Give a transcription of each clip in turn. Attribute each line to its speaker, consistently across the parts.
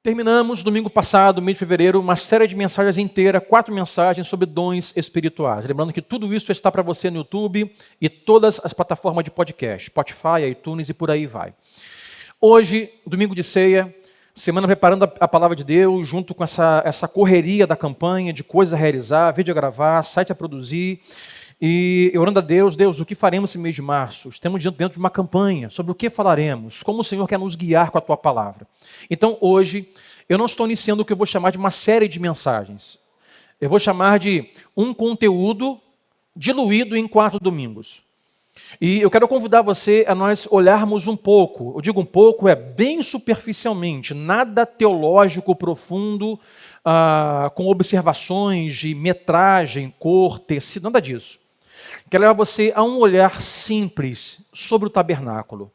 Speaker 1: Terminamos domingo passado, mês de fevereiro, uma série de mensagens inteira, 4 mensagens sobre dons espirituais. Lembrando que tudo isso está para você no YouTube e todas as plataformas de podcast, Spotify, iTunes e por aí vai. Hoje, domingo de ceia, semana preparando a palavra de Deus, junto com essa correria da campanha, de coisas a realizar, vídeo a gravar, site a produzir. E orando a Deus, o que faremos esse mês de março? Estamos dentro de uma campanha, sobre o que falaremos, como o Senhor quer nos guiar com a Tua palavra. Então, hoje, eu não estou iniciando o que eu vou chamar de uma série de mensagens. Eu vou chamar de um conteúdo diluído em 4 domingos. E eu quero convidar você a nós olharmos um pouco, eu digo um pouco, é bem superficialmente, nada teológico profundo, com observações de metragem, cor, tecido, nada disso. Quero levar você a um olhar simples sobre o tabernáculo.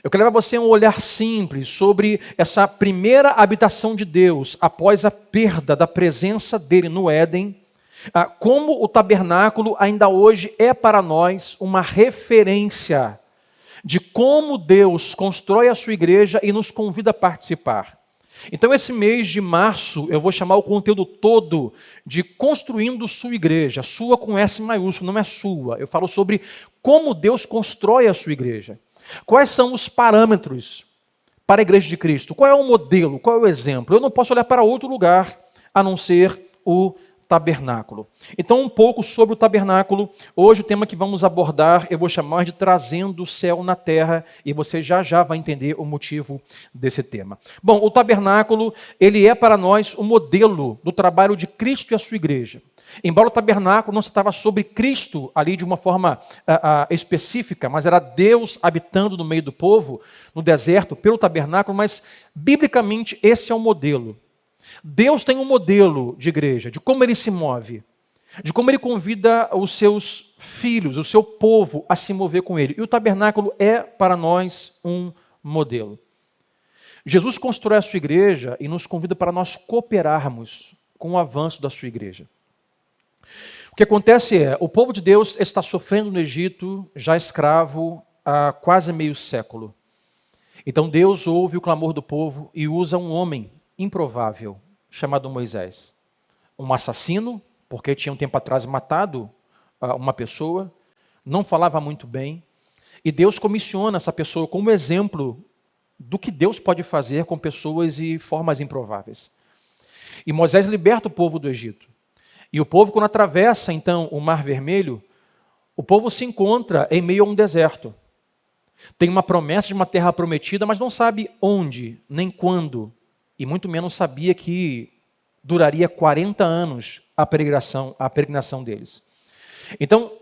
Speaker 1: Eu quero levar você a um olhar simples sobre essa primeira habitação de Deus após a perda da presença dele no Éden, como o tabernáculo ainda hoje é para nós uma referência de como Deus constrói a sua igreja e nos convida a participar. Então, esse mês de março, eu vou chamar o conteúdo todo de Construindo Sua Igreja. Sua com S maiúsculo, não é sua. Eu falo sobre como Deus constrói a sua igreja. Quais são os parâmetros para a igreja de Cristo? Qual é o modelo? Qual é o exemplo? Eu não posso olhar para outro lugar a não ser o tabernáculo. Então, um pouco sobre o tabernáculo. Hoje o tema que vamos abordar, eu vou chamar de Trazendo o Céu na Terra, e você já vai entender o motivo desse tema. Bom, o tabernáculo, ele é para nós o modelo do trabalho de Cristo e a sua igreja. Embora o tabernáculo não se tratava sobre Cristo ali de uma forma específica, mas era Deus habitando no meio do povo, no deserto, pelo tabernáculo, mas biblicamente esse é o modelo. Deus tem um modelo de igreja, de como ele se move, de como ele convida os seus filhos, o seu povo a se mover com ele. E o tabernáculo é para nós um modelo. Jesus constrói a sua igreja e nos convida para nós cooperarmos com o avanço da sua igreja. O que acontece é, o povo de Deus está sofrendo no Egito, já escravo, há quase meio século. Então Deus ouve o clamor do povo e usa um homem improvável, chamado Moisés. Um assassino, porque tinha um tempo atrás matado uma pessoa, não falava muito bem, e Deus comissiona essa pessoa como exemplo do que Deus pode fazer com pessoas e formas improváveis. E Moisés liberta o povo do Egito. E o povo, quando atravessa, então, o Mar Vermelho, o povo se encontra em meio a um deserto. Tem uma promessa de uma terra prometida, mas não sabe onde, nem quando. E muito menos sabia que duraria 40 anos a peregrinação deles. Então,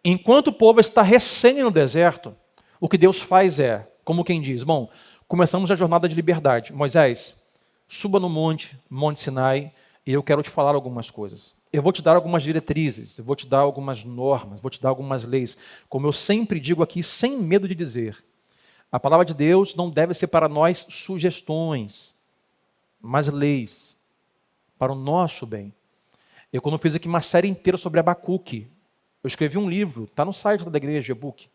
Speaker 1: enquanto o povo está recém no deserto, o que Deus faz é, como quem diz, bom, começamos a jornada de liberdade. Moisés, suba no Monte Sinai, e eu quero te falar algumas coisas. Eu vou te dar algumas diretrizes, eu vou te dar algumas normas, vou te dar algumas leis. Como eu sempre digo aqui, sem medo de dizer, a palavra de Deus não deve ser para nós sugestões, mas leis, para o nosso bem. Eu, quando fiz aqui uma série inteira sobre Abacuque, eu escrevi um livro, está no site da igreja, e-book,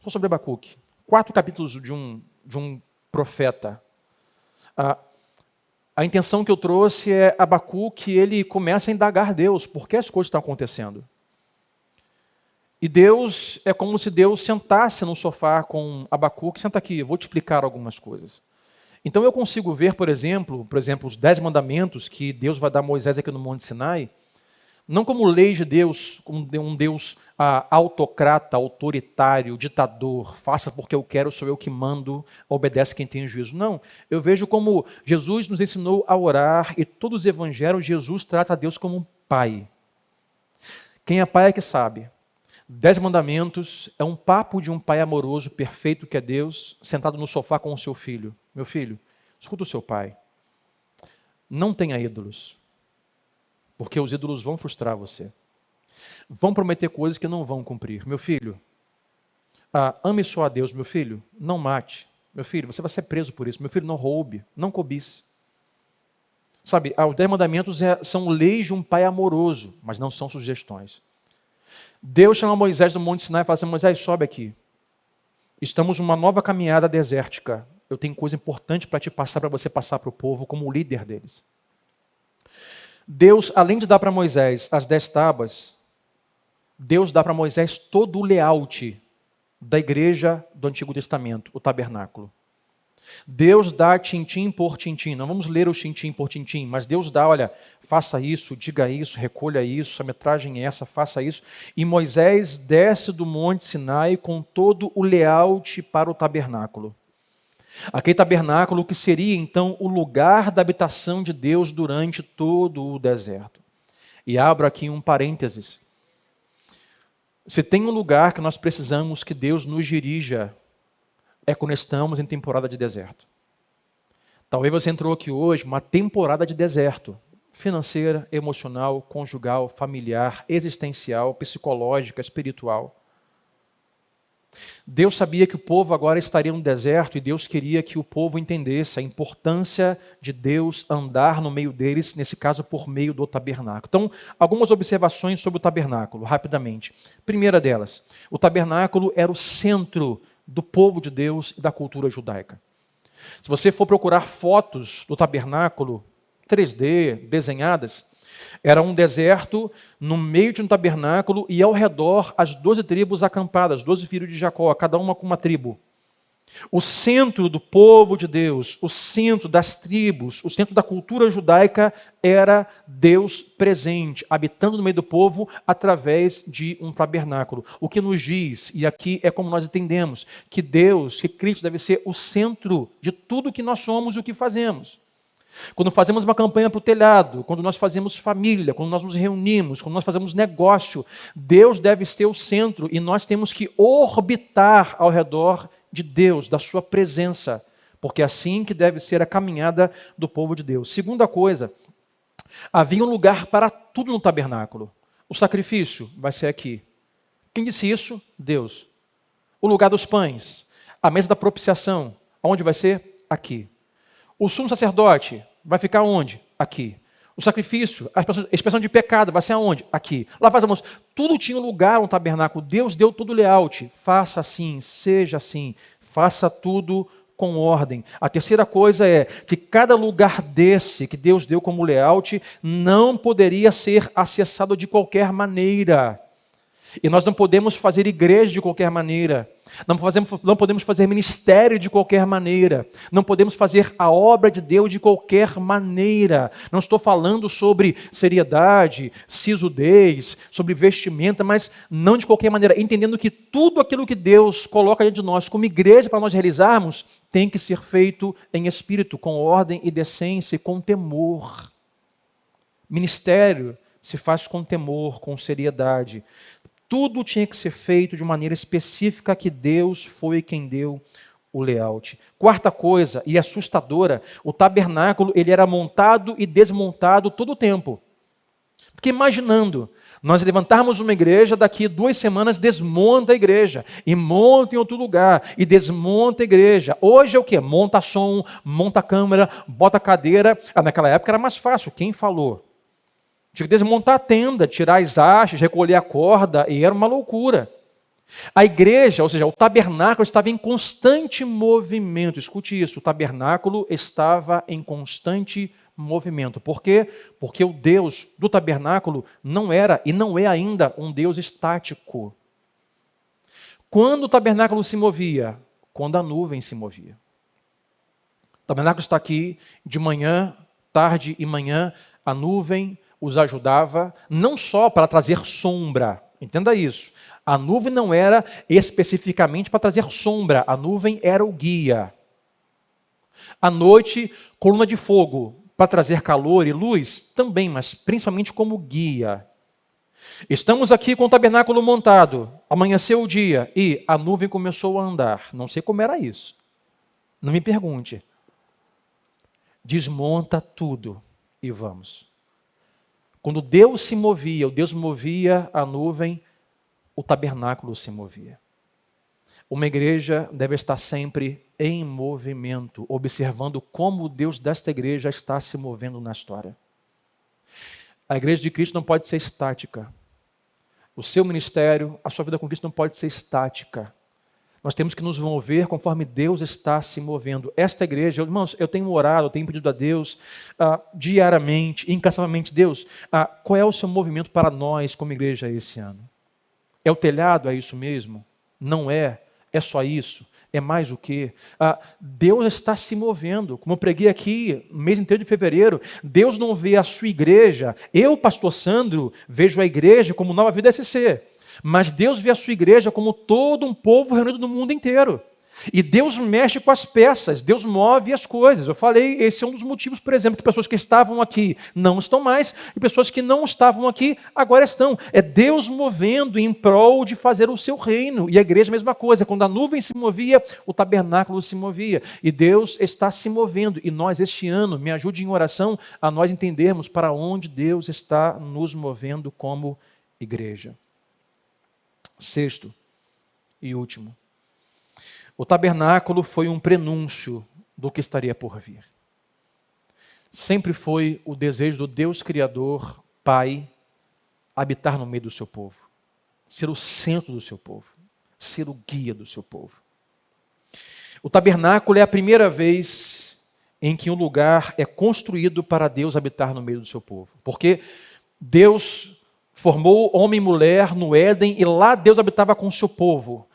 Speaker 1: só sobre Abacuque. 4 capítulos de um profeta. A intenção que eu trouxe é Abacuque, ele começa a indagar a Deus, por que as coisas estão acontecendo? E Deus, é como se Deus sentasse no sofá com Abacuque, senta aqui, eu vou te explicar algumas coisas. Então eu consigo ver, por exemplo, os 10 mandamentos que Deus vai dar a Moisés aqui no Monte Sinai, não como leis de Deus, como um Deus autocrata, autoritário, ditador, faça porque eu quero, sou eu que mando, obedece quem tem juízo. Não, eu vejo como Jesus nos ensinou a orar e todos os evangelhos, Jesus trata a Deus como um pai. Quem é pai é que sabe. 10 mandamentos é um papo de um pai amoroso, perfeito que é Deus, sentado no sofá com o seu filho. Meu filho, escuta o seu pai. Não tenha ídolos, porque os ídolos vão frustrar você. Vão prometer coisas que não vão cumprir. Meu filho, ame só a Deus. Meu filho, não mate. Meu filho, você vai ser preso por isso. Meu filho, não roube, não cobice. Sabe, os 10 mandamentos são leis de um pai amoroso, mas não são sugestões. Deus chama Moisés do Monte Sinai e fala assim, Moisés, sobe aqui. Estamos numa nova caminhada desértica. eu tenho coisa importante para te passar, para você passar para o povo como líder deles. Deus, além de dar para Moisés as 10 tábuas, Deus dá para Moisés todo o layout da igreja do Antigo Testamento, o tabernáculo. Deus dá tintim por tintim. Não vamos ler o tintim por tintim, mas Deus dá, olha, faça isso, diga isso, recolha isso, a metragem é essa, faça isso. E Moisés desce do Monte Sinai com todo o layout para o tabernáculo. Aquele tabernáculo que seria então o lugar da habitação de Deus durante todo o deserto. E abro aqui um parênteses. Se tem um lugar que nós precisamos que Deus nos dirija, é quando estamos em temporada de deserto. Talvez você entrou aqui hoje, uma temporada de deserto, financeira, emocional, conjugal, familiar, existencial, psicológica, espiritual. Deus sabia que o povo agora estaria no deserto e Deus queria que o povo entendesse a importância de Deus andar no meio deles, nesse caso por meio do tabernáculo. Então, algumas observações sobre o tabernáculo, rapidamente. Primeira delas, o tabernáculo era o centro do povo de Deus e da cultura judaica. Se você for procurar fotos do tabernáculo 3D, desenhadas, era um deserto no meio de um tabernáculo e ao redor as 12 tribos acampadas, 12 filhos de Jacó, cada uma com uma tribo. O centro do povo de Deus, o centro das tribos, o centro da cultura judaica era Deus presente, habitando no meio do povo através de um tabernáculo. O que nos diz, e aqui é como nós entendemos, que Deus, que Cristo deve ser o centro de tudo que nós somos e o que fazemos. Quando fazemos uma campanha para o telhado, quando nós fazemos família, quando nós nos reunimos, quando nós fazemos negócio, Deus deve ser o centro e nós temos que orbitar ao redor de Deus, da sua presença, porque é assim que deve ser a caminhada do povo de Deus. Segunda coisa, havia um lugar para tudo no tabernáculo. O sacrifício vai ser aqui. Quem disse isso? Deus. O lugar dos pães, a mesa da propiciação, aonde vai ser? Aqui. O sumo sacerdote vai ficar onde? Aqui. O sacrifício, a expressão de pecado vai ser aonde? Aqui. Lavar as mãos. Tudo tinha lugar no tabernáculo. Deus deu todo o layout. Faça assim, seja assim. Faça tudo com ordem. A terceira coisa é que cada lugar desse que Deus deu como layout não poderia ser acessado de qualquer maneira. E nós não podemos fazer igreja de qualquer maneira. Não podemos fazer ministério de qualquer maneira. Não podemos fazer a obra de Deus de qualquer maneira. Não estou falando sobre seriedade, sisudez, sobre vestimenta, mas não de qualquer maneira. Entendendo que tudo aquilo que Deus coloca diante de nós como igreja para nós realizarmos tem que ser feito em espírito, com ordem e decência e com temor. Ministério se faz com temor, com seriedade. Tudo tinha que ser feito de maneira específica que Deus foi quem deu o layout. Quarta coisa, e assustadora, o tabernáculo ele era montado e desmontado todo o tempo. Porque imaginando, nós levantarmos uma igreja, daqui 2 semanas desmonta a igreja, e monta em outro lugar, e desmonta a igreja. Hoje é o quê? Monta som, monta câmera, bota cadeira. Naquela época era mais fácil, quem falou? Tinha que desmontar a tenda, tirar as hastes, recolher a corda, e era uma loucura. A igreja, ou seja, o tabernáculo estava em constante movimento. Escute isso, o tabernáculo estava em constante movimento. Por quê? Porque o Deus do tabernáculo não era e não é ainda um Deus estático. Quando o tabernáculo se movia? Quando a nuvem se movia. O tabernáculo está aqui de manhã, tarde e manhã, a nuvem os ajudava, não só para trazer sombra, entenda isso. A nuvem não era especificamente para trazer sombra, a nuvem era o guia. À noite, coluna de fogo, para trazer calor e luz, também, mas principalmente como guia. Estamos aqui com o tabernáculo montado, amanheceu o dia e a nuvem começou a andar. Não sei como era isso, não me pergunte. Desmonta tudo e vamos. Quando Deus se movia, Deus movia a nuvem, o tabernáculo se movia. Uma igreja deve estar sempre em movimento, observando como o Deus desta igreja está se movendo na história. A igreja de Cristo não pode ser estática. O seu ministério, a sua vida com Cristo não pode ser estática. Nós temos que nos mover conforme Deus está se movendo. Esta igreja, irmãos, eu tenho orado, eu tenho pedido a Deus diariamente, incansavelmente, Deus, qual é o seu movimento para nós como igreja esse ano? É o telhado, é isso mesmo? Não é? É só isso? É mais o quê? Deus está se movendo. Como eu preguei aqui no mês inteiro de fevereiro, Deus não vê a sua igreja. Eu, pastor Sandro, vejo a igreja como Nova Vida SC. Mas Deus vê a sua igreja como todo um povo reunido no mundo inteiro. E Deus mexe com as peças, Deus move as coisas. Eu falei, esse é um dos motivos, por exemplo, que pessoas que estavam aqui não estão mais, e pessoas que não estavam aqui agora estão. É Deus movendo em prol de fazer o seu reino. E a igreja a mesma coisa. Quando a nuvem se movia, o tabernáculo se movia. E Deus está se movendo. E nós, este ano, me ajude em oração a nós entendermos para onde Deus está nos movendo como igreja. Sexto e último. O tabernáculo foi um prenúncio do que estaria por vir. Sempre foi o desejo do Deus Criador, Pai, habitar no meio do seu povo. Ser o centro do seu povo. Ser o guia do seu povo. O tabernáculo é a primeira vez em que um lugar é construído para Deus habitar no meio do seu povo. Porque Deus formou homem e mulher no Éden e lá Deus habitava com o seu povo.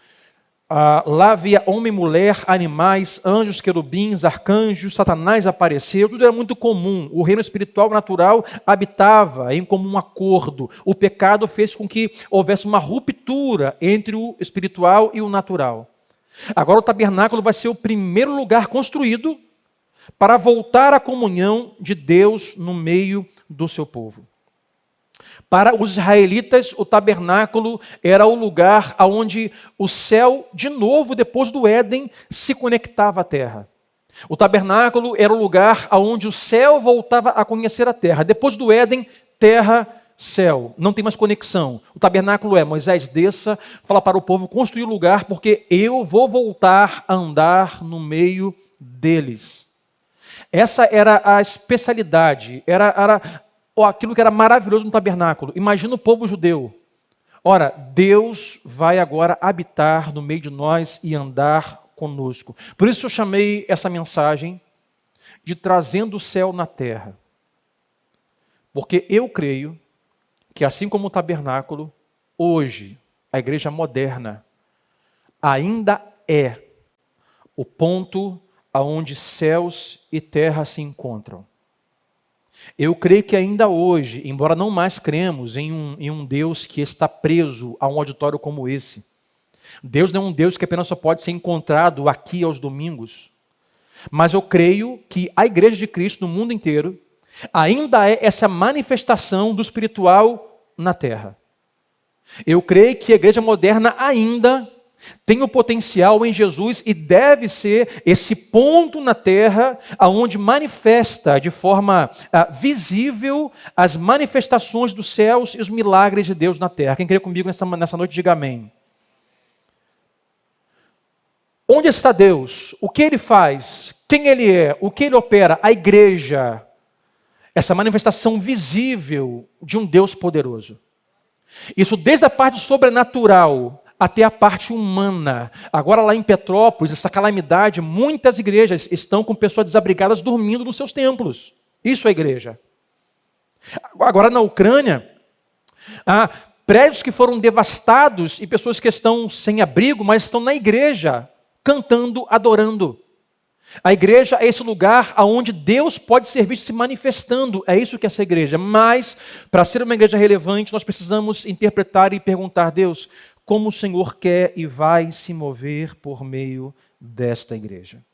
Speaker 1: Lá havia homem e mulher, animais, anjos, querubins, arcanjos, Satanás apareceu, tudo era muito comum. O reino espiritual natural habitava em comum acordo. O pecado fez com que houvesse uma ruptura entre o espiritual e o natural. Agora o tabernáculo vai ser o primeiro lugar construído para voltar à comunhão de Deus no meio do seu povo. Para os israelitas, o tabernáculo era o lugar onde o céu, de novo, depois do Éden, se conectava à terra. O tabernáculo era o lugar onde o céu voltava a conhecer a terra. Depois do Éden, terra, céu. Não tem mais conexão. O tabernáculo é: Moisés, desça, fala para o povo construir o lugar, porque eu vou voltar a andar no meio deles. Essa era a especialidade, era aquilo que era maravilhoso no tabernáculo. Imagina o povo judeu. Ora, Deus vai agora habitar no meio de nós e andar conosco. Por isso eu chamei essa mensagem de Trazendo o Céu na Terra. Porque eu creio que, assim como o tabernáculo, hoje, a igreja moderna ainda é o ponto aonde céus e terra se encontram. Eu creio que ainda hoje, embora não mais cremos em um Deus que está preso a um auditório como esse, Deus não é um Deus que apenas só pode ser encontrado aqui aos domingos, mas eu creio que a igreja de Cristo no mundo inteiro ainda é essa manifestação do espiritual na terra. Eu creio que a igreja moderna ainda tem o potencial em Jesus e deve ser esse ponto na terra onde manifesta de forma visível as manifestações dos céus e os milagres de Deus na terra. Quem crê comigo nessa noite, diga amém. Onde está Deus? O que Ele faz? Quem Ele é? O que Ele opera? A igreja. Essa manifestação visível de um Deus poderoso. Isso desde a parte sobrenatural até a parte humana. Agora lá em Petrópolis, essa calamidade, muitas igrejas estão com pessoas desabrigadas dormindo nos seus templos. Isso é igreja. Agora na Ucrânia, há prédios que foram devastados e pessoas que estão sem abrigo, mas estão na igreja, cantando, adorando. A igreja é esse lugar onde Deus pode ser visto se manifestando. É isso que é essa igreja. Mas, para ser uma igreja relevante, nós precisamos interpretar e perguntar: Deus, como o Senhor quer e vai se mover por meio desta igreja?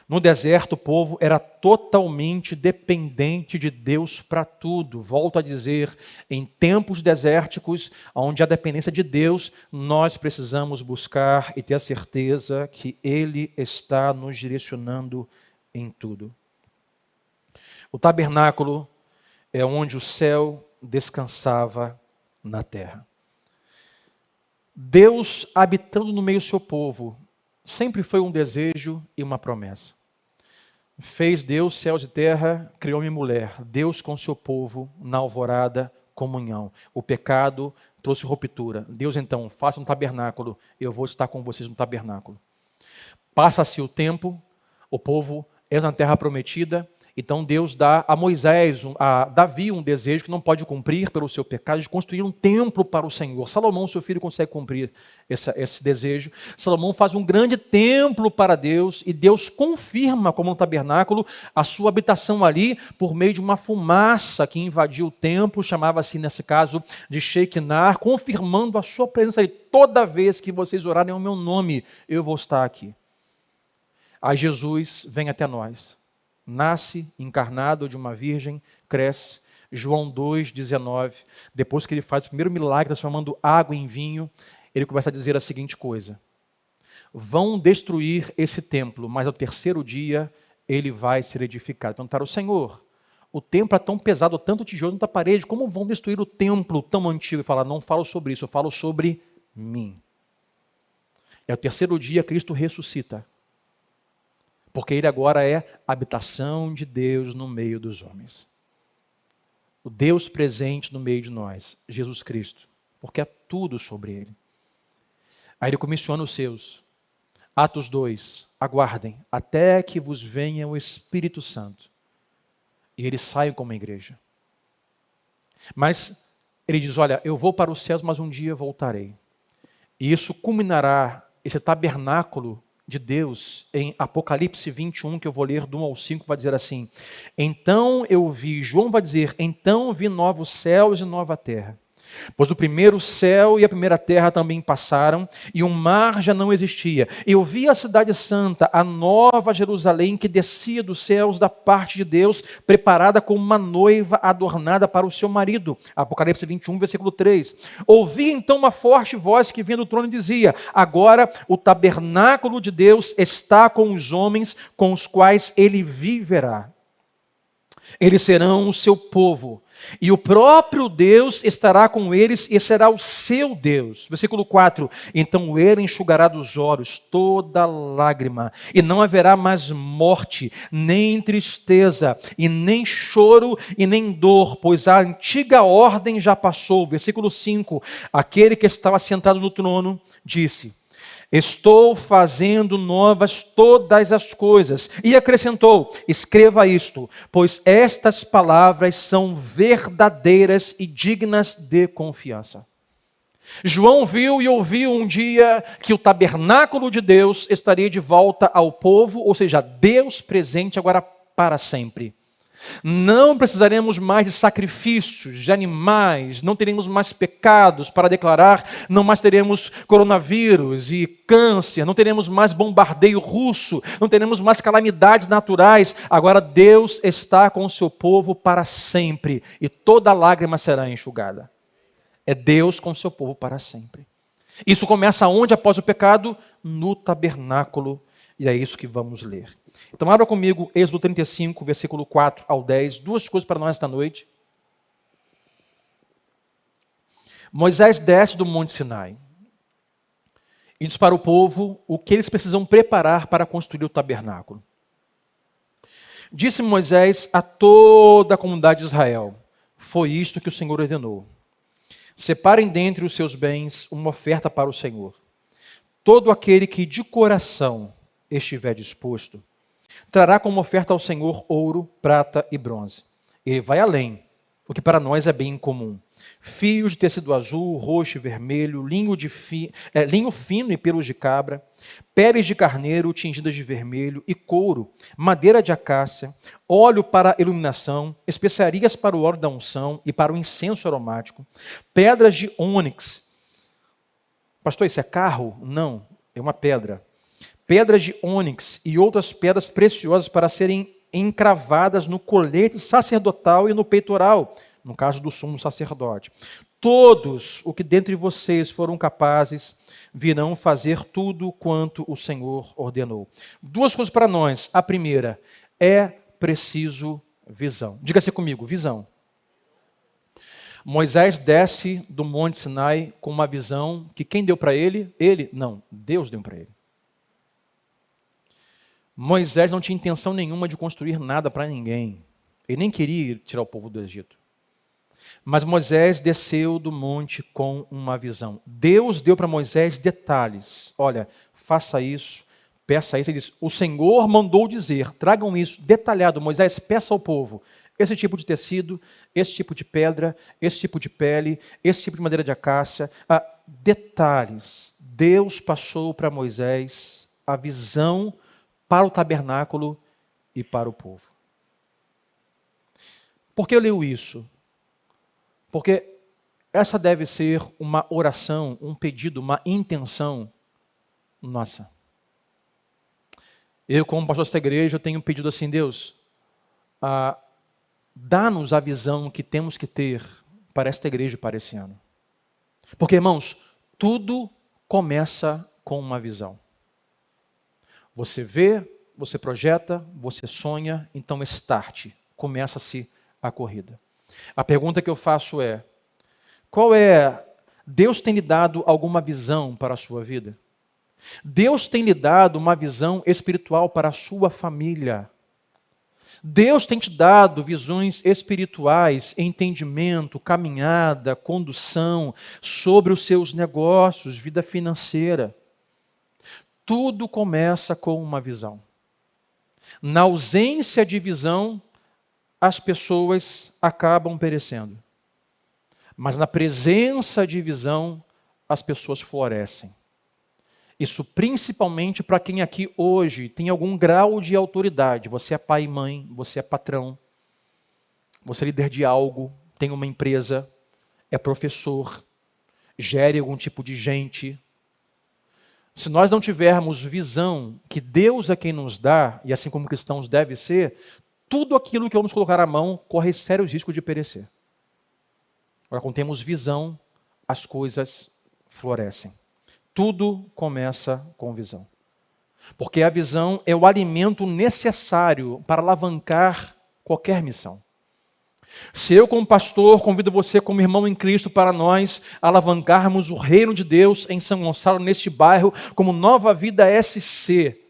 Speaker 1: No deserto, o povo era totalmente dependente de Deus para tudo. Volto a dizer, em tempos desérticos, onde há dependência de Deus, nós precisamos buscar e ter a certeza que Ele está nos direcionando em tudo. O tabernáculo é onde o céu descansava na terra. Deus habitando no meio do seu povo sempre foi um desejo e uma promessa. Fez Deus céus e terra, criou homem e mulher. Deus com seu povo na alvorada comunhão. O pecado trouxe ruptura. Deus então, faça um tabernáculo, eu vou estar com vocês no tabernáculo. Passa-se o tempo, o povo entra na terra prometida, então Deus dá a Moisés, a Davi um desejo que não pode cumprir pelo seu pecado, de construir um templo para o Senhor. Salomão, seu filho, consegue cumprir esse desejo. Salomão faz um grande templo para Deus e Deus confirma como um tabernáculo a sua habitação ali por meio de uma fumaça que invadiu o templo, chamava-se nesse caso de Shekinah, confirmando a sua presença ali. Toda vez que vocês orarem ao meu nome, eu vou estar aqui. Aí Jesus vem até nós. Nasce encarnado de uma virgem, cresce. João 2,19. Depois que ele faz o primeiro milagre, transformando água em vinho, ele começa a dizer a seguinte coisa: vão destruir esse templo, mas ao terceiro dia ele vai ser edificado. Perguntaram ao Senhor, o templo é tão pesado, tanto tijolo na parede, como vão destruir o templo tão antigo? E fala, não falo sobre isso, eu falo sobre mim. É o terceiro dia Cristo ressuscita. Porque ele agora é a habitação de Deus no meio dos homens. O Deus presente no meio de nós, Jesus Cristo. Porque é tudo sobre ele. Aí ele comissiona os seus. Atos 2, aguardem até que vos venha o Espírito Santo. E eles saiam como igreja. Mas ele diz, olha, eu vou para os céus, mas um dia voltarei. E isso culminará, esse tabernáculo de Deus, em Apocalipse 21, que eu vou ler do 1 ao 5, vai dizer assim, então eu vi, João vai dizer, então vi novos céus e nova terra. Pois o primeiro céu e a primeira terra também passaram, e o mar já não existia. Eu vi a cidade santa, a nova Jerusalém, que descia dos céus da parte de Deus, preparada como uma noiva adornada para o seu marido. Apocalipse 21, versículo 3. Ouvi então uma forte voz que vinha do trono e dizia, agora o tabernáculo de Deus está com os homens, com os quais ele viverá. Eles serão o seu povo, e o próprio Deus estará com eles e será o seu Deus. Versículo 4, então ele enxugará dos olhos toda lágrima, e não haverá mais morte, nem tristeza, e nem choro, e nem dor, pois a antiga ordem já passou. Versículo 5, aquele que estava sentado no trono disse, estou fazendo novas todas as coisas. E acrescentou, escreva isto, pois estas palavras são verdadeiras e dignas de confiança. João viu e ouviu um dia que o tabernáculo de Deus estaria de volta ao povo, ou seja, Deus presente agora para sempre. Não precisaremos mais de sacrifícios de animais, não teremos mais pecados para declarar, não mais teremos coronavírus e câncer, não teremos mais bombardeio russo, não teremos mais calamidades naturais. Agora Deus está com o seu povo para sempre e toda lágrima será enxugada. É Deus com o seu povo para sempre. Isso começa onde após o pecado? No tabernáculo. E é isso que vamos ler. Então abra comigo Êxodo 35, versículo 4 ao 10. Duas coisas para nós esta noite. Moisés desce do Monte Sinai e diz para o povo o que eles precisam preparar para construir o tabernáculo. Disse Moisés a toda a comunidade de Israel, foi isto que o Senhor ordenou. Separem dentre os seus bens uma oferta para o Senhor. Todo aquele que de coração estiver disposto, trará como oferta ao Senhor ouro, prata e bronze. Ele vai além, o que para nós é bem incomum. Fios de tecido azul, roxo e vermelho, linho fino e pelos de cabra, peles de carneiro tingidas de vermelho e couro, madeira de acácia, óleo para iluminação, especiarias para o óleo da unção e para o incenso aromático, pedras de ônix. Pastor, isso é carro? Não, é uma pedra. Pedras de ônix e outras pedras preciosas para serem encravadas no colete sacerdotal e no peitoral, no caso do sumo sacerdote. Todos o que dentre vocês foram capazes virão fazer tudo quanto o Senhor ordenou. Duas coisas para nós. A primeira, é preciso visão. Diga-se comigo, visão. Moisés desce do Monte Sinai com uma visão que quem deu para ele? Ele? Não, Deus deu para ele. Moisés não tinha intenção nenhuma de construir nada para ninguém. Ele nem queria tirar o povo do Egito. Mas Moisés desceu do monte com uma visão. Deus deu para Moisés detalhes. Olha, faça isso, peça isso. Ele diz, o Senhor mandou dizer, tragam isso detalhado. Moisés, peça ao povo esse tipo de tecido, esse tipo de pedra, esse tipo de pele, esse tipo de madeira de acácia. Detalhes. Deus passou para Moisés a visão para o tabernáculo e para o povo. Por que eu leio isso? Porque essa deve ser uma oração, um pedido, uma intenção nossa. Eu, como pastor desta igreja, tenho pedido assim, Deus, dá-nos a visão que temos que ter para esta igreja e para esse ano. Porque, irmãos, tudo começa com uma visão. Você vê, você projeta, você sonha, então start, começa-se a corrida. A pergunta que eu faço é, Deus tem lhe dado alguma visão para a sua vida? Deus tem lhe dado uma visão espiritual para a sua família? Deus tem te dado visões espirituais, entendimento, caminhada, condução sobre os seus negócios, vida financeira. Tudo começa com uma visão. Na ausência de visão, as pessoas acabam perecendo. Mas na presença de visão, as pessoas florescem. Isso principalmente para quem aqui hoje tem algum grau de autoridade. Você é pai e mãe, você é patrão, você é líder de algo, tem uma empresa, é professor, gere algum tipo de gente. Se nós não tivermos visão que Deus é quem nos dá, e assim como cristãos deve ser, tudo aquilo que vamos colocar à mão corre sérios riscos de perecer. Agora, quando temos visão, as coisas florescem. Tudo começa com visão. Porque a visão é o alimento necessário para alavancar qualquer missão. Se eu, como pastor, convido você como irmão em Cristo para nós alavancarmos o reino de Deus em São Gonçalo, neste bairro, como Nova Vida SC,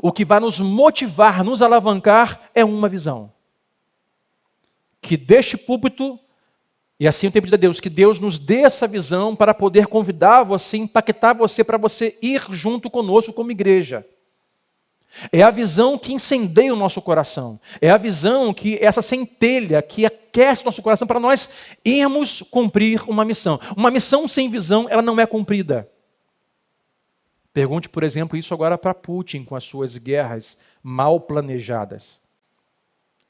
Speaker 1: o que vai nos motivar, nos alavancar, é uma visão. Que deste púlpito, e assim eu tenho pedido a Deus, que Deus nos dê essa visão para poder convidar você, impactar você, para você ir junto conosco como igreja. É a visão que incendeia o nosso coração. É a visão que, essa centelha que aquece o nosso coração para nós irmos cumprir uma missão. Uma missão sem visão, ela não é cumprida. Pergunte, por exemplo, isso agora para Putin com as suas guerras mal planejadas.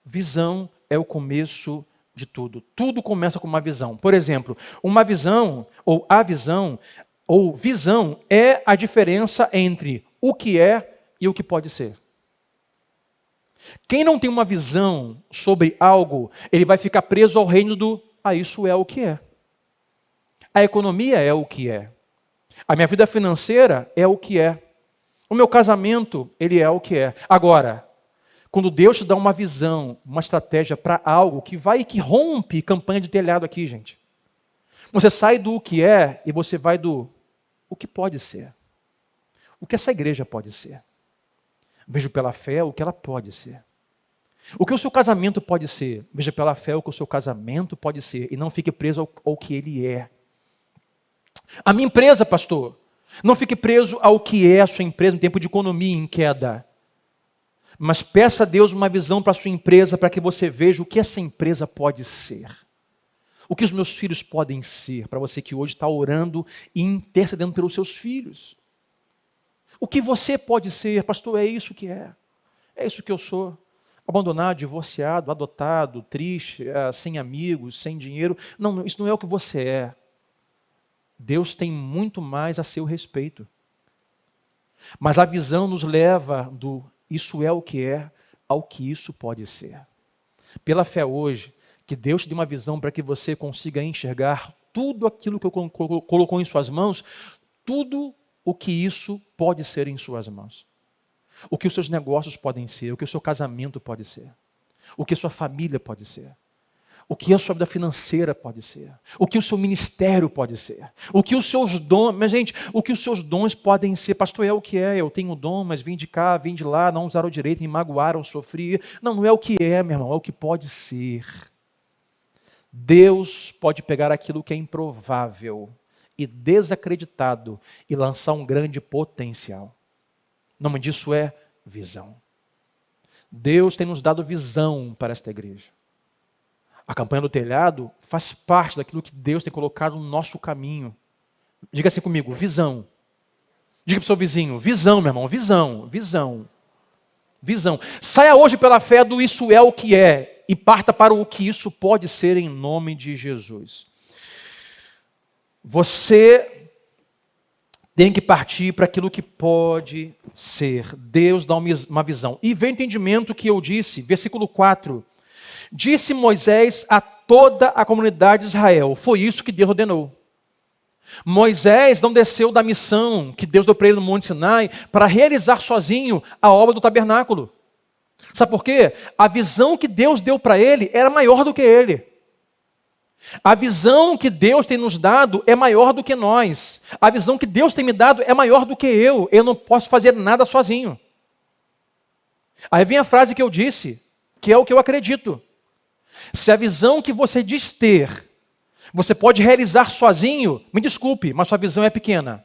Speaker 1: Visão é o começo de tudo. Tudo começa com uma visão. Por exemplo, uma visão, ou a visão, ou visão é a diferença entre o que é e o que pode ser. Quem não tem uma visão sobre algo, ele vai ficar preso ao reino do, isso é o que é. A economia é o que é. A minha vida financeira é o que é. O meu casamento, ele é o que é. Agora, quando Deus te dá uma visão, uma estratégia para algo que vai e que rompe campanha de telhado aqui, gente. Você sai do que é e você vai do o que pode ser. O que essa igreja pode ser. Vejo pela fé o que ela pode ser. O que o seu casamento pode ser. Veja pela fé o que o seu casamento pode ser. E não fique preso ao que ele é. A minha empresa, pastor, não fique preso ao que é a sua empresa em tempo de economia em queda. Mas peça a Deus uma visão para a sua empresa, para que você veja o que essa empresa pode ser. O que os meus filhos podem ser, para você que hoje está orando e intercedendo pelos seus filhos. O que você pode ser, pastor, é isso que é. É isso que eu sou. Abandonado, divorciado, adotado, triste, sem amigos, sem dinheiro. Não, isso não é o que você é. Deus tem muito mais a seu respeito. Mas a visão nos leva do isso é o que é, ao que isso pode ser. Pela fé hoje, que Deus te dê uma visão para que você consiga enxergar tudo aquilo que colocou em suas mãos, tudo o que isso pode ser em suas mãos. O que os seus negócios podem ser, o que o seu casamento pode ser, o que a sua família pode ser. O que a sua vida financeira pode ser. O que o seu ministério pode ser. O que os seus dons... Mas, gente, o que os seus dons podem ser. Pastor, é o que é. Eu tenho dom, mas vim de cá, vim de lá, não usaram direito, me magoaram, sofri. Não é o que é, meu irmão. É o que pode ser. Deus pode pegar aquilo que é improvável e desacreditado e lançar um grande potencial. O nome disso é visão. Deus tem nos dado visão para esta igreja. A campanha do telhado faz parte daquilo que Deus tem colocado no nosso caminho. Diga assim comigo, visão. Diga para o seu vizinho, visão, meu irmão, visão, visão. Visão. Saia hoje pela fé do isso é o que é e parta para o que isso pode ser em nome de Jesus. Você tem que partir para aquilo que pode ser. Deus dá uma visão. E vem o entendimento que eu disse, versículo 4. Disse Moisés a toda a comunidade de Israel. Foi isso que Deus ordenou. Moisés não desceu da missão que Deus deu para ele no Monte Sinai para realizar sozinho a obra do tabernáculo. Sabe por quê? A visão que Deus deu para ele era maior do que ele. A visão que Deus tem nos dado é maior do que nós. A visão que Deus tem me dado é maior do que eu. Eu não posso fazer nada sozinho. Aí vem a frase que eu disse, que é o que eu acredito. Se a visão que você diz ter você pode realizar sozinho, me desculpe, mas sua visão é pequena.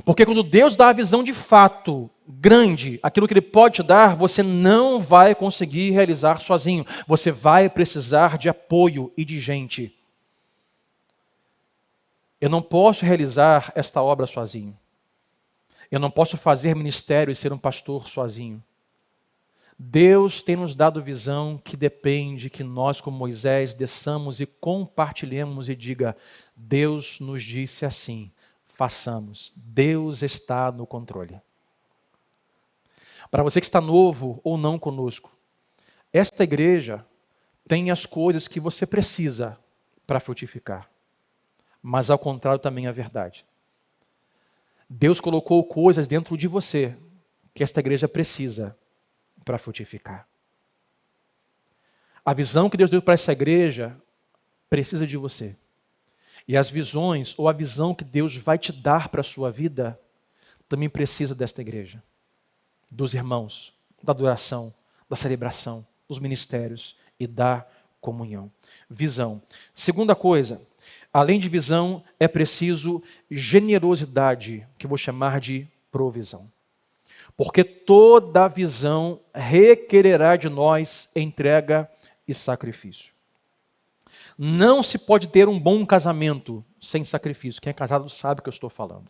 Speaker 1: Porque quando Deus dá a visão de fato, grande, aquilo que Ele pode te dar, você não vai conseguir realizar sozinho. Você vai precisar de apoio e de gente. Eu não posso realizar esta obra sozinho. Eu não posso fazer ministério e ser um pastor sozinho. Deus tem nos dado visão que depende que nós, como Moisés, desçamos e compartilhemos e diga, Deus nos disse assim, façamos. Deus está no controle. Para você que está novo ou não conosco, esta igreja tem as coisas que você precisa para frutificar. Mas ao contrário também é verdade. Deus colocou coisas dentro de você que esta igreja precisa para frutificar. A visão que Deus deu para essa igreja precisa de você. E as visões, ou a visão que Deus vai te dar para a sua vida, também precisa desta igreja. Dos irmãos, da adoração, da celebração, dos ministérios e da comunhão. Visão. Segunda coisa, além de visão, é preciso generosidade, que eu vou chamar de provisão. Porque toda visão requererá de nós entrega e sacrifício. Não se pode ter um bom casamento sem sacrifício. Quem é casado sabe o que eu estou falando.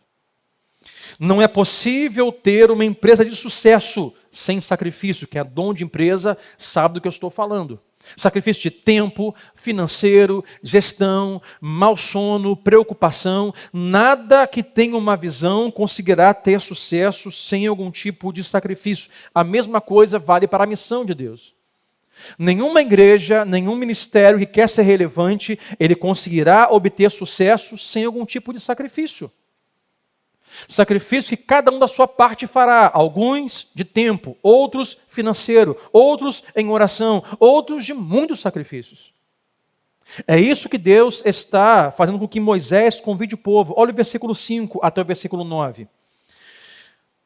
Speaker 1: Não é possível ter uma empresa de sucesso sem sacrifício. Quem é dono de empresa sabe do que eu estou falando. Sacrifício de tempo, financeiro, gestão, mau sono, preocupação. Nada que tenha uma visão conseguirá ter sucesso sem algum tipo de sacrifício. A mesma coisa vale para a missão de Deus. Nenhuma igreja, nenhum ministério que quer ser relevante, ele conseguirá obter sucesso sem algum tipo de sacrifício. Sacrifício que cada um da sua parte fará, alguns de tempo, outros financeiro, outros em oração, outros de muitos sacrifícios. É isso que Deus está fazendo com que Moisés convide o povo. Olha o versículo 5 até o versículo 9.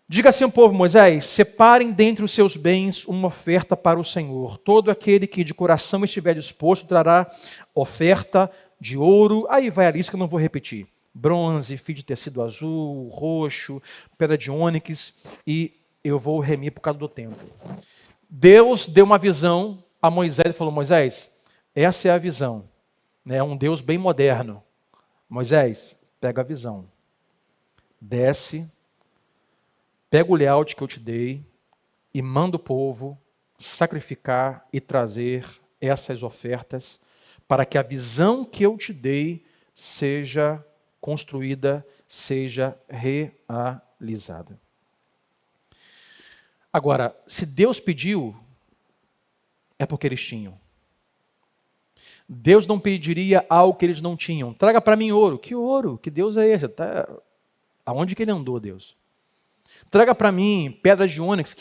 Speaker 1: Diga assim ao povo, Moisés, separem dentre os seus bens uma oferta para o Senhor. Todo aquele que de coração estiver disposto trará oferta de ouro. Aí vai a lista que eu não vou repetir. Bronze, fio de tecido azul, roxo, pedra de ônix, e eu vou remir por causa do tempo. Deus deu uma visão a Moisés e falou, Moisés, essa é a visão. É um Deus bem moderno. Moisés, pega a visão. Desce, pega o layout que eu te dei e manda o povo sacrificar e trazer essas ofertas para que a visão que eu te dei seja construída, seja realizada. Agora, se Deus pediu, é porque eles tinham. Deus não pediria algo que eles não tinham. Traga para mim ouro. Que ouro? Que Deus é esse? Aonde que ele andou, Deus? Traga para mim pedra de ônix.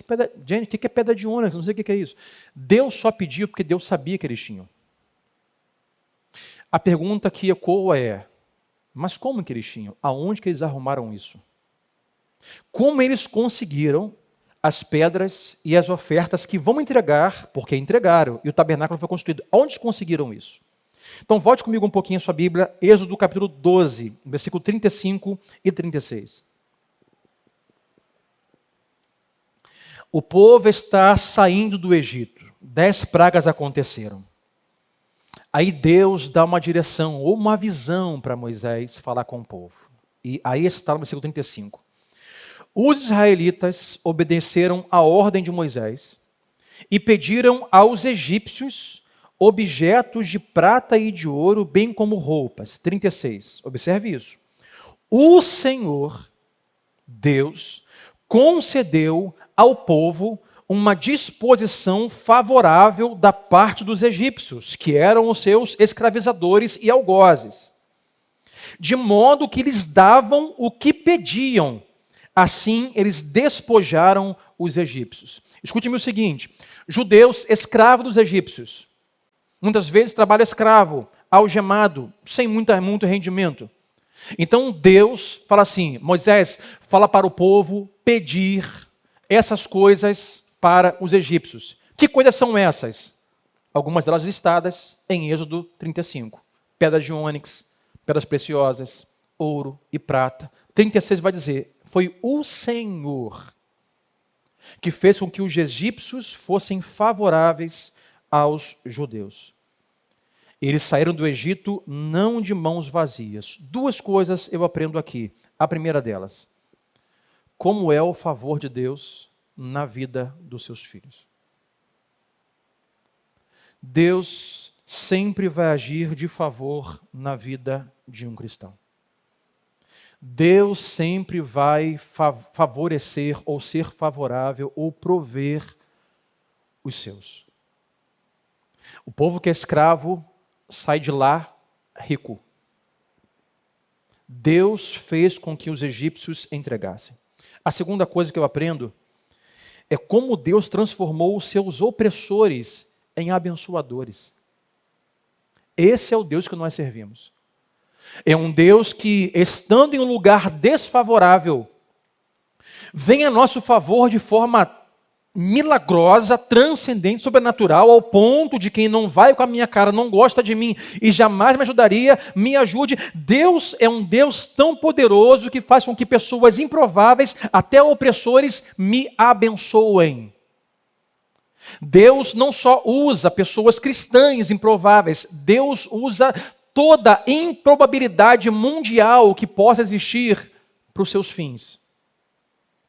Speaker 1: Gente, o que é pedra de ônix? Não sei o que é isso. Deus só pediu porque Deus sabia que eles tinham. A pergunta que ecoa é, mas como que eles tinham? Aonde que eles arrumaram isso? Como eles conseguiram as pedras e as ofertas que vão entregar, porque entregaram, e o tabernáculo foi construído. Onde conseguiram isso? Então volte comigo um pouquinho a sua Bíblia, Êxodo capítulo 12, versículo 35 e 36. O povo está saindo do Egito. 10 pragas aconteceram. Aí Deus dá uma direção ou uma visão para Moisés falar com o povo. E aí está no versículo 35. Os israelitas obedeceram à ordem de Moisés e pediram aos egípcios objetos de prata e de ouro, bem como roupas. 36. Observe isso. O Senhor, Deus, concedeu ao povo uma disposição favorável da parte dos egípcios, que eram os seus escravizadores e algozes, de modo que lhes davam o que pediam. Assim, eles despojaram os egípcios. Escute-me o seguinte: judeus escravos dos egípcios, muitas vezes trabalho escravo, algemado, sem muito rendimento. Então Deus fala assim: Moisés, fala para o povo pedir essas coisas para os egípcios. Que coisas são essas? Algumas delas listadas em Êxodo 35. Pedras de ônix, pedras preciosas, ouro e prata. 36 vai dizer: foi o Senhor que fez com que os egípcios fossem favoráveis aos judeus. Eles saíram do Egito não de mãos vazias. 2 coisas eu aprendo aqui. A primeira delas: como é o favor de Deus na vida dos seus filhos. Deus sempre vai agir de favor na vida de um cristão. Deus sempre vai favorecer ou ser favorável ou prover os seus. O povo que é escravo sai de lá rico. Deus fez com que os egípcios entregassem. A segunda coisa que eu aprendo é como Deus transformou os seus opressores em abençoadores. Esse é o Deus que nós servimos. É um Deus que, estando em um lugar desfavorável, vem a nosso favor de forma milagrosa, transcendente, sobrenatural, ao ponto de quem não vai com a minha cara, não gosta de mim e jamais me ajudaria, me ajude. Deus é um Deus tão poderoso que faz com que pessoas improváveis, até opressores, me abençoem. Deus não só usa pessoas cristãs improváveis, Deus usa toda improbabilidade mundial que possa existir para os seus fins.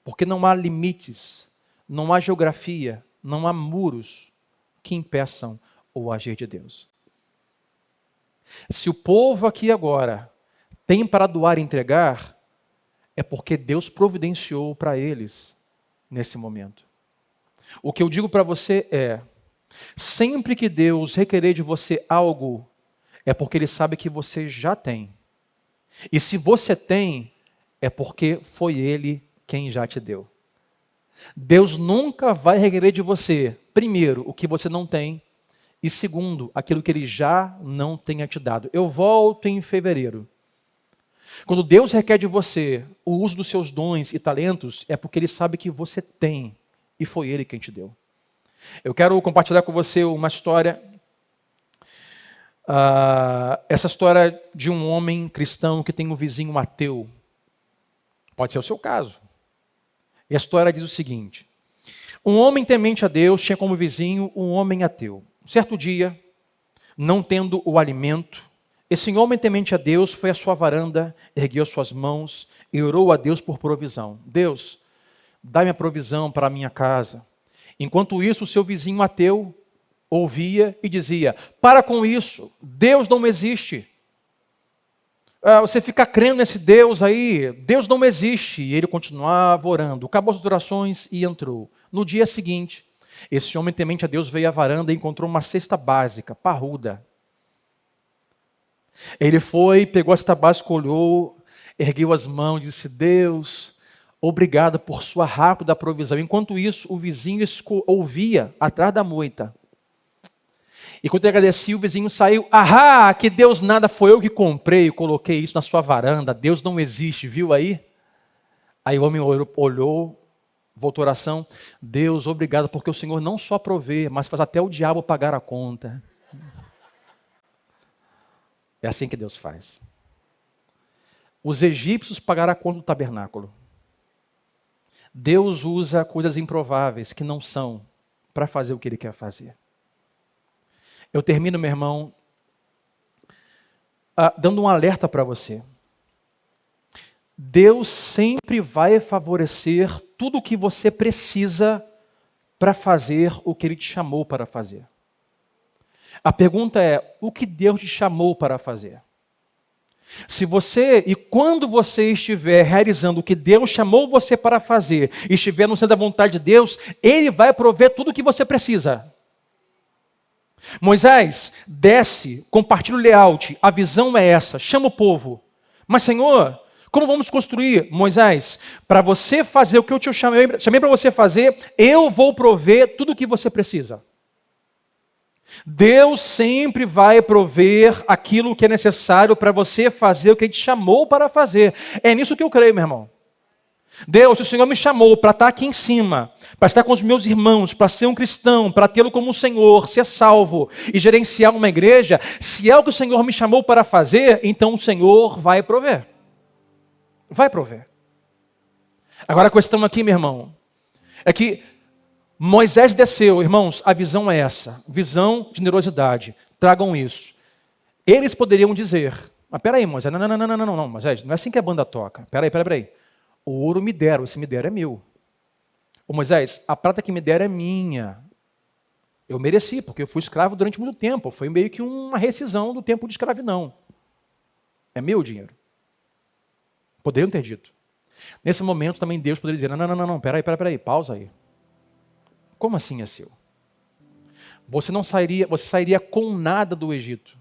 Speaker 1: Porque não há limites, não há geografia, não há muros que impeçam o agir de Deus. Se o povo aqui agora tem para doar e entregar, é porque Deus providenciou para eles nesse momento. O que eu digo para você é: sempre que Deus requerer de você algo, é porque Ele sabe que você já tem. E se você tem, é porque foi Ele quem já te deu. Deus nunca vai requerer de você, primeiro, o que você não tem, e segundo, aquilo que Ele já não tenha te dado. Eu volto em fevereiro. Quando Deus requer de você o uso dos seus dons e talentos, é porque Ele sabe que você tem, e foi Ele quem te deu. Eu quero compartilhar com você uma história, essa história de um homem cristão que tem um vizinho ateu. Pode ser o seu caso. E a história diz o seguinte: um homem temente a Deus tinha como vizinho um homem ateu. Certo dia, não tendo o alimento, esse homem temente a Deus foi à sua varanda, ergueu suas mãos e orou a Deus por provisão. Deus, dá-me a provisão para a minha casa. Enquanto isso, o seu vizinho ateu ouvia e dizia: para com isso, Deus não existe. Você fica crendo nesse Deus aí, Deus não existe. E ele continuava orando. Acabou as orações e entrou. No dia seguinte, esse homem temente a Deus veio à varanda e encontrou uma cesta básica, parruda. Ele foi, pegou a cesta básica, olhou, ergueu as mãos e disse: Deus, obrigado por sua rápida provisão. Enquanto isso, o vizinho ouvia atrás da moita. E quando ele agradecia, o vizinho saiu: ahá, que Deus nada, foi eu que comprei e coloquei isso na sua varanda, Deus não existe, viu aí? Aí o homem olhou, voltou à oração: Deus, obrigado, porque o Senhor não só provê, mas faz até o diabo pagar a conta. É assim que Deus faz. Os egípcios pagaram a conta do tabernáculo. Deus usa coisas improváveis que não são para fazer o que Ele quer fazer. Eu termino, meu irmão, dando um alerta para você. Deus sempre vai favorecer tudo o que você precisa para fazer o que Ele te chamou para fazer. A pergunta é, o que Deus te chamou para fazer? Se você, e quando você estiver realizando o que Deus chamou você para fazer, e estiver no centro da vontade de Deus, Ele vai prover tudo o que você precisa. Moisés, desce, compartilha o layout, a visão é essa, chama o povo. Mas Senhor, como vamos construir? Moisés, para você fazer o que eu te chamei para você fazer, eu vou prover tudo o que você precisa. Deus sempre vai prover aquilo que é necessário para você fazer o que Ele te chamou para fazer. É nisso que eu creio, meu irmão. Deus, o Senhor me chamou para estar aqui em cima, para estar com os meus irmãos, para ser um cristão, para tê-lo como um Senhor, ser salvo e gerenciar uma igreja. Se é o que o Senhor me chamou para fazer, então o Senhor vai prover. Vai prover. Agora a questão aqui, meu irmão, é que Moisés desceu, irmãos, a visão é essa, visão de generosidade, tragam isso. Eles poderiam dizer, mas peraí Moisés, não, Moisés, não é assim que a banda toca, peraí. O ouro me deram, esse me deram é meu. Ô Moisés, a prata que me deram é minha. Eu mereci, porque eu fui escravo durante muito tempo, foi meio que uma rescisão do tempo de escravidão. É meu dinheiro. Poderiam ter dito. Nesse momento também Deus poderia dizer, não, peraí, pausa aí. Como assim é seu? Você sairia com nada do Egito,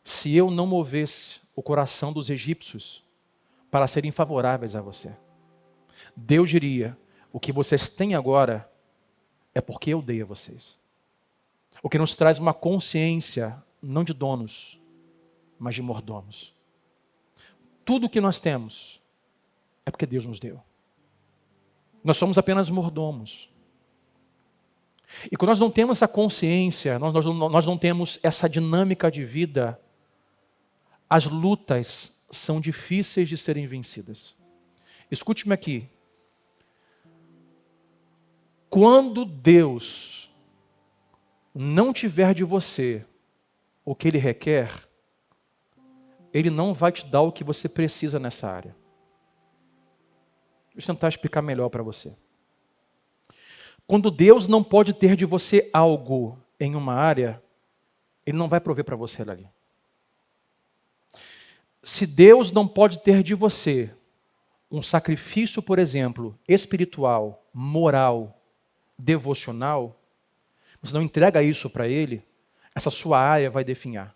Speaker 1: se eu não movesse o coração dos egípcios para serem favoráveis a você. Deus diria, o que vocês têm agora é porque eu dei a vocês. O que nos traz uma consciência, não de donos, mas de mordomos. Tudo o que nós temos é porque Deus nos deu. Nós somos apenas mordomos. E quando nós não temos essa consciência, nós não temos essa dinâmica de vida, as lutas são difíceis de serem vencidas. Escute-me aqui. Quando Deus não tiver de você o que Ele requer, Ele não vai te dar o que você precisa nessa área. Deixa eu tentar explicar melhor para você. Quando Deus não pode ter de você algo em uma área, Ele não vai prover para você ali. Se Deus não pode ter de você um sacrifício, por exemplo, espiritual, moral, devocional, você não entrega isso para Ele, essa sua área vai definhar.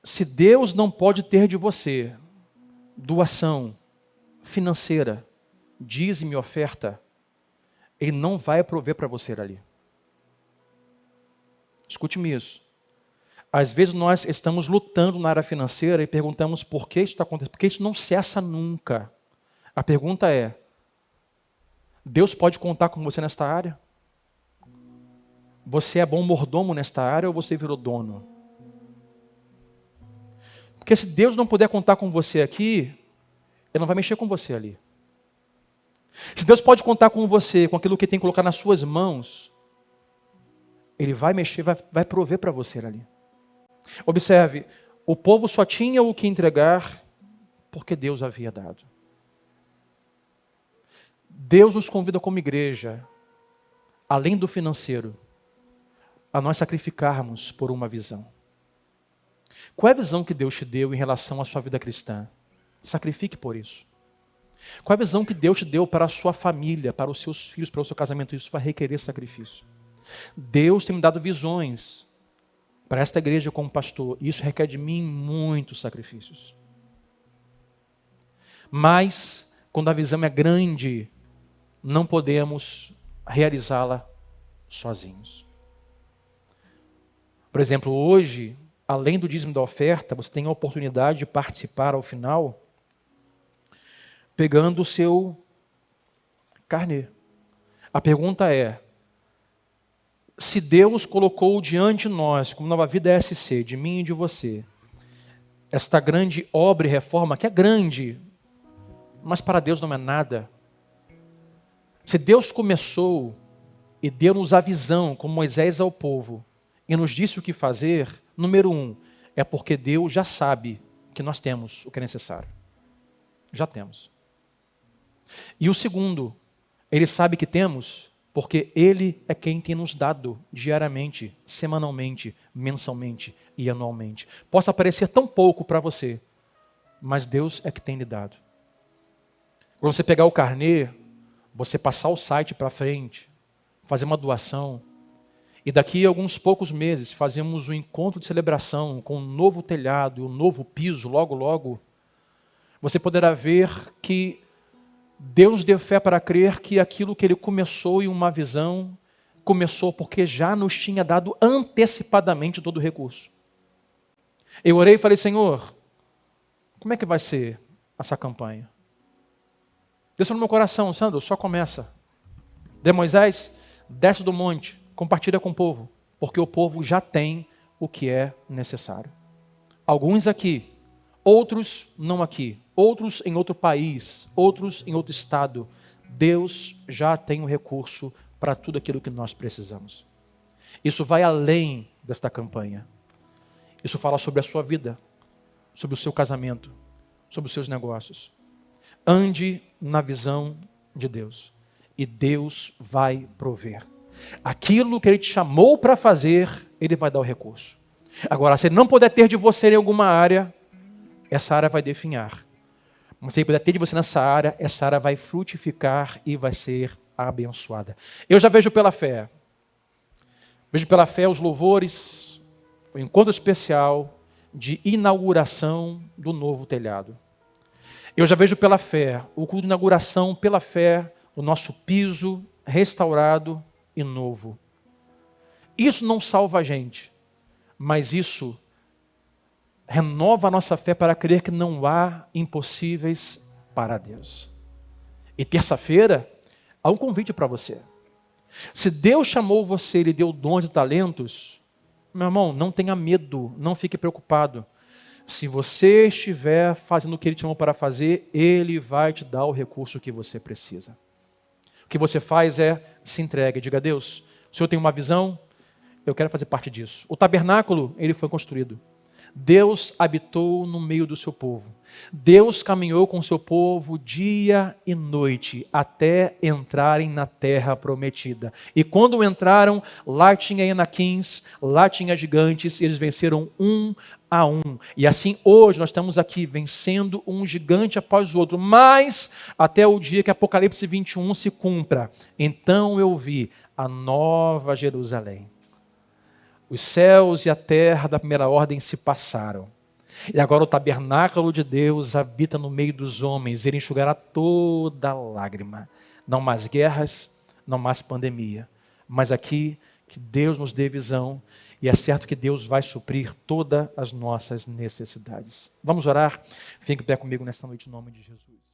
Speaker 1: Se Deus não pode ter de você doação financeira, dízimo e oferta, Ele não vai prover para você ali. Escute-me isso. Às vezes nós estamos lutando na área financeira e perguntamos por que isso está acontecendo, porque isso não cessa nunca. A pergunta é, Deus pode contar com você nesta área? Você é bom mordomo nesta área ou você virou dono? Porque se Deus não puder contar com você aqui, Ele não vai mexer com você ali. Se Deus pode contar com você, com aquilo que tem que colocar nas suas mãos, Ele vai mexer, vai prover para você ali. Observe, o povo só tinha o que entregar porque Deus havia dado. Deus nos convida como igreja, além do financeiro, a nós sacrificarmos por uma visão. Qual é a visão que Deus te deu em relação à sua vida cristã? Sacrifique por isso. Qual é a visão que Deus te deu para a sua família, para os seus filhos, para o seu casamento? Isso vai requerer sacrifício. Deus tem me dado visões para esta igreja como pastor. Isso requer de mim muitos sacrifícios. Mas, quando a visão é grande, não podemos realizá-la sozinhos. Por exemplo, hoje, além do dízimo da oferta, você tem a oportunidade de participar ao final, pegando o seu carnê. A pergunta é, Se Deus colocou diante de nós, como Nova Vida SC, de mim e de você, esta grande obra e reforma, que é grande, mas para Deus não é nada. Se Deus começou e deu-nos a visão, como Moisés ao povo, e nos disse o que fazer, número 1, é porque Deus já sabe que nós temos o que é necessário. Já temos. E o segundo, Ele sabe que temos porque Ele é quem tem nos dado diariamente, semanalmente, mensalmente e anualmente. Possa parecer tão pouco para você, mas Deus é que tem lhe dado. Quando você pegar o carnê, você passar o site para frente, fazer uma doação, e daqui a alguns poucos meses fazemos um encontro de celebração com um novo telhado e um novo piso, logo, logo, você poderá ver que Deus deu fé para crer que aquilo que Ele começou em uma visão, começou porque já nos tinha dado antecipadamente todo o recurso. Eu orei e falei, Senhor, como é que vai ser essa campanha? Desça no meu coração, Sandro, só começa. De Moisés, desce do monte, compartilha com o povo, porque o povo já tem o que é necessário. Alguns aqui, outros não aqui, outros em outro país, outros em outro estado. Deus já tem o recurso para tudo aquilo que nós precisamos. Isso vai além desta campanha. Isso fala sobre a sua vida, sobre o seu casamento, sobre os seus negócios. Ande na visão de Deus e Deus vai prover. Aquilo que Ele te chamou para fazer, Ele vai dar o recurso. Agora, se Ele não puder ter de você em alguma área, essa área vai definhar. Mas se Ele puder ter de você nessa área, essa área vai frutificar e vai ser abençoada. Eu já vejo pela fé. Vejo pela fé os louvores, o encontro especial de inauguração do novo telhado. Eu já vejo pela fé o culto de inauguração, pela fé, o nosso piso restaurado e novo. Isso não salva a gente, mas isso renova a nossa fé para crer que não há impossíveis para Deus. E terça-feira, há um convite para você. Se Deus chamou você, Ele deu dons e talentos, meu irmão, não tenha medo, não fique preocupado. Se você estiver fazendo o que Ele te chamou para fazer, Ele vai te dar o recurso que você precisa. O que você faz é se entregue, diga a Deus, o Senhor tem uma visão, eu quero fazer parte disso. O tabernáculo, ele foi construído. Deus habitou no meio do seu povo. Deus caminhou com o seu povo dia e noite até entrarem na terra prometida. E quando entraram, lá tinha Enaquins, lá tinha gigantes, e eles venceram um a um. E assim hoje nós estamos aqui vencendo um gigante após o outro, mas até o dia que Apocalipse 21 se cumpra. Então eu vi a nova Jerusalém. Os céus e a terra da primeira ordem se passaram. E agora o tabernáculo de Deus habita no meio dos homens. Ele enxugará toda lágrima. Não mais guerras, não mais pandemia. Mas aqui, que Deus nos dê visão. E é certo que Deus vai suprir todas as nossas necessidades. Vamos orar? Fique em pé comigo nesta noite em nome de Jesus.